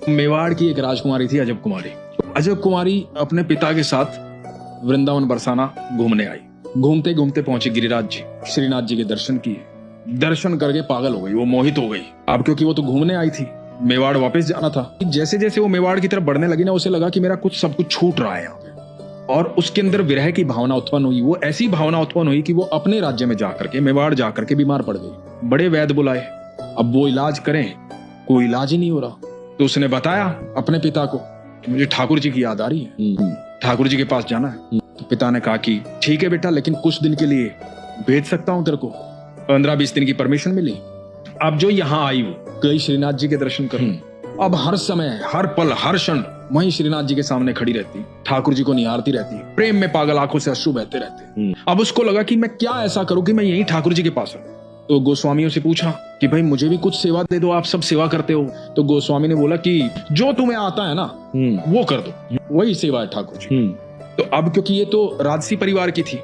मेवाड़ की एक राजकुमारी थी अजब कुमारी। अजब कुमारी अपने पिता के साथ वृंदावन बरसाना घूमने आई। घूमते घूमते पहुंची गिरिराज जी, श्रीनाथ जी के दर्शन किए। दर्शन करके पागल हो गई, वो मोहित हो गई। अब क्योंकि वो तो घूमने आई थी, मेवाड़ वापस जाना था। जैसे जैसे वो मेवाड़ की तरफ बढ़ने लगी ना, उसे लगा कि मेरा कुछ सब कुछ छूट रहा है यहाँ पे, और उसके अंदर विरह की भावना उत्पन्न हुई। वो ऐसी भावना उत्पन्न हुई कि वो अपने राज्य में जाकर के, मेवाड़ जाकर के बीमार पड़ गई। बड़े वैद्य बुलाए, अब वो इलाज करें, कोई इलाज ही नहीं हो रहा। तो उसने बताया अपने पिता को कि मुझे ठाकुर जी की याद आ रही है, ठाकुर जी के पास जाना है। तो पिता ने कहा कि ठीक है बेटा, लेकिन कुछ दिन के लिए भेज सकता हूं तेरे को। 15-20 दिन की परमिशन मिली। अब जो यहाँ आई वो गई श्रीनाथ जी के दर्शन करने। अब हर समय, हर पल, हर क्षण वहीं श्रीनाथ जी के सामने खड़ी रहती, ठाकुर जी को निहारती रहती, प्रेम में पागल आंखों से अश्रु बहते रहते। अब उसको लगा कि मैं क्या ऐसा करूं कि मैं यहीं ठाकुर जी के पास रहूं। तो गोस्वामियों से पूछा कि भाई मुझे भी कुछ सेवा दे दो, आप सब सेवा करते हो। तो गोस्वामी ने बोला कि जो तुम्हें आता है ना वो कर दो, वही सेवा है ठाकुर जी। तो अब क्योंकि ये तो राजसी परिवार की थी,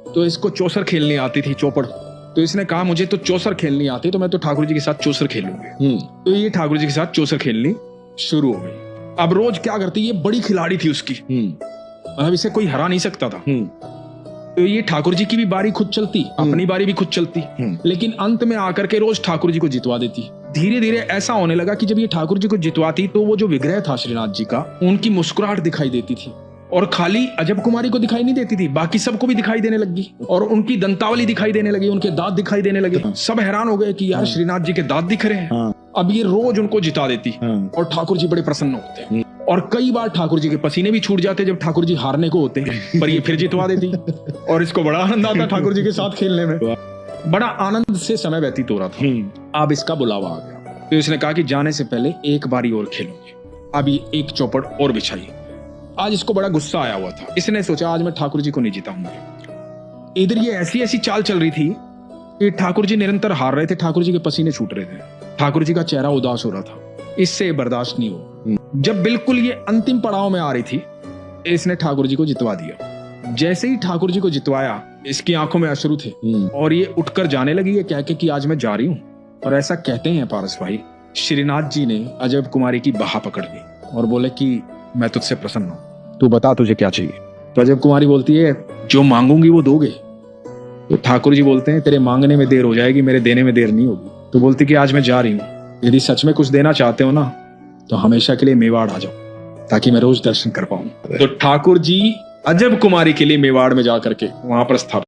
तो इसको चौसर खेलनी आती थी, चौपड़। तो इसने कहा मुझे तो चौसर खेलनी आती, तो मैं तो ठाकुर जी के साथ चौसर खेलूंगी। तो ये ठाकुर जी के साथ चौसर खेलनी शुरू हो गई। अब रोज क्या करती, ये बड़ी खिलाड़ी थी उसकी, मतलब इसे कोई हरा नहीं सकता था। तो ये ठाकुर जी की भी बारी खुद चलती, अपनी बारी भी खुद चलती, लेकिन अंत में आकर के रोज ठाकुर जी को जितवा देती। धीरे धीरे ऐसा होने लगा कि जब ये ठाकुर जी को जितवाती तो वो जो विग्रह था श्रीनाथ जी का, उनकी मुस्कुराहट दिखाई देती थी। और खाली अजब कुमारी को दिखाई नहीं देती थी, बाकी सबको भी दिखाई देने लगी। और उनकी दंतावली दिखाई देने लगी, उनके दांत दिखाई देने लगे। सब हैरान हो गए कि यार श्रीनाथ जी के दांत दिख रहे हैं। अब ये रोज उनको जिता देती और ठाकुर जी बड़े प्रसन्न होते। और कई बार ठाकुर जी के पसीने भी छूट जाते जब ठाकुर जी हारने को होते, पर ये फिर जितवा देती। और इसको बड़ा आनंद आता ठाकुर जी के साथ खेलने में। बड़ा आनंद से समय व्यतीत हो रहा था। अब इसका बुलावा आ गया, तो इसने कहा कि जाने से पहले एक बारी और खेलूंगी। अब ये एक चौपड़ और बिछाई। आज इसको बड़ा गुस्सा आया हुआ था। इसने सोचा आज मैं ठाकुर जी को नहीं जिताऊंगा। इधर ये ऐसी ऐसी चाल चल रही थी कि ठाकुर जी निरंतर हार रहे थे, ठाकुर जी के पसीने छूट रहे थे, ठाकुर जी का चेहरा उदास हो रहा था। इससे बर्दाश्त नहीं हुआ। जब बिल्कुल ये अंतिम पड़ाव में आ रही थी, इसने ठाकुर जी को जितवा दिया। जैसे ही ठाकुर जी को जितवाया, इसकी आंखों में अश्रु थे और ये उठकर जाने लगी, ये कह के कि आज मैं जा रही हूँ। और ऐसा कहते हैं पारस भाई, श्रीनाथ जी ने अजब कुमारी की बाह पकड़ ली और बोले कि मैं तुझसे प्रसन्न हूँ, तू बता तुझे क्या चाहिए। तो अजब कुमारी बोलती है जो मांगूंगी वो दोगे। तो ठाकुर जी बोलते हैं तेरे मांगने में देर हो जाएगी, मेरे देने में देर नहीं होगी। तो बोलती कि आज मैं जा रही हूँ, यदि सच में कुछ देना चाहते हो ना तो हमेशा के लिए मेवाड़ आ जाओ, ताकि मैं रोज दर्शन कर पाऊं। तो ठाकुर जी अजब कुमारी के लिए मेवाड़ में जाकर के वहां पर स्थापित